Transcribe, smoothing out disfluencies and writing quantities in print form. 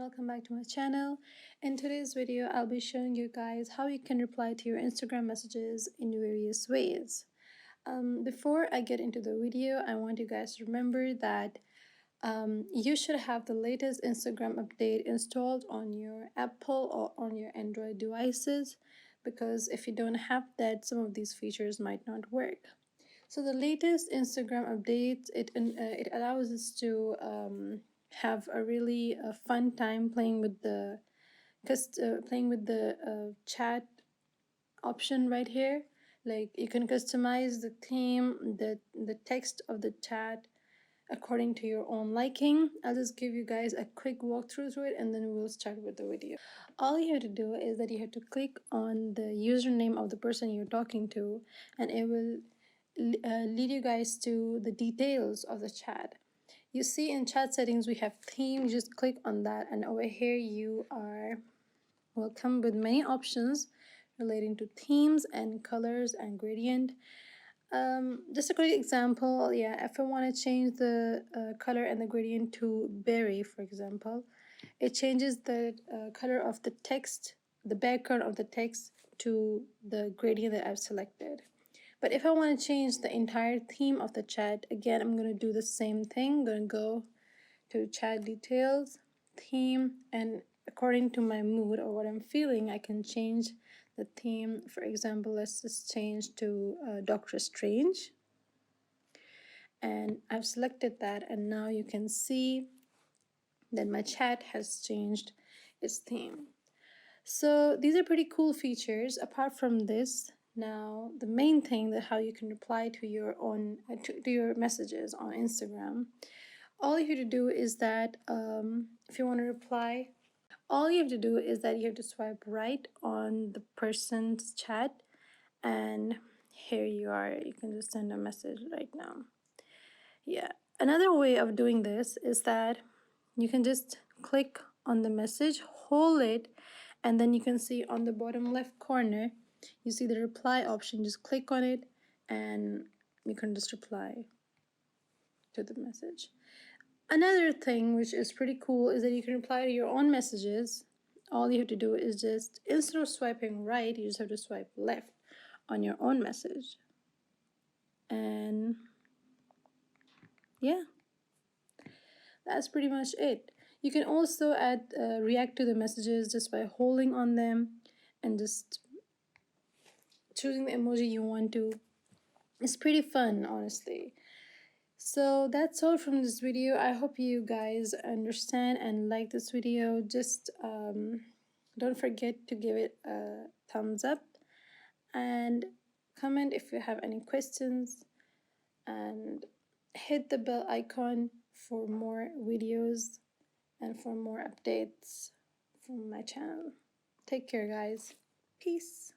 welcome back to my channel. In today's video, I'll be showing you guys how you can reply to your Instagram messages in various ways. Before I get into the video, I want you guys to remember that you should have the latest Instagram update installed on your Apple or on your Android devices, because if you don't have that, some of these features might not work. So the latest Instagram update, it allows us to have a really fun time playing with the chat option right here. Like, you can customize the theme, the text of the chat according to your own liking. I'll just give you guys a quick walkthrough through it, and then we'll start with the video. All you have to do is that you have to click on the username of the person you're talking to, and it will lead you guys to the details of the chat. You see in chat settings we have theme. Just click on that, and over here you will come with many options relating to themes and colors and gradient. Just a quick example, if I want to change the color and the gradient to berry, for example, it changes the color of the text, the background of the text, to the gradient that I've selected. But if I want to change the entire theme of the chat, again, I'm going to do the same thing. I'm going to go to chat details, theme, and according to my mood or what I'm feeling, I can change the theme. For example, let's just change to Doctor Strange. And I've selected that, and now you can see that my chat has changed its theme. So these are pretty cool features. Apart from this, now the main thing, that how you can reply to your own to your messages on Instagram. All you have to do is that if you want to reply, all you have to do is that you have to swipe right on the person's chat, and here you are. You can just send a message right now. Yeah. Another way of doing this is that you can just click on the message, hold it, and then you can see on the bottom left corner, you see the reply option. Just click on it, and you can just reply to the message. Another thing which is pretty cool is that you can reply to your own messages. All you have to do is just, instead of swiping right, you just have to swipe left on your own message. And yeah, that's pretty much it. You can also react to the messages just by holding on them and just choosing the emoji you want to. It's pretty fun, honestly. So that's all from this video. I hope you guys understand and like this video. Just don't forget to give it a thumbs up and comment if you have any questions, and hit the bell icon for more videos and for more updates from my channel. Take care, guys. Peace.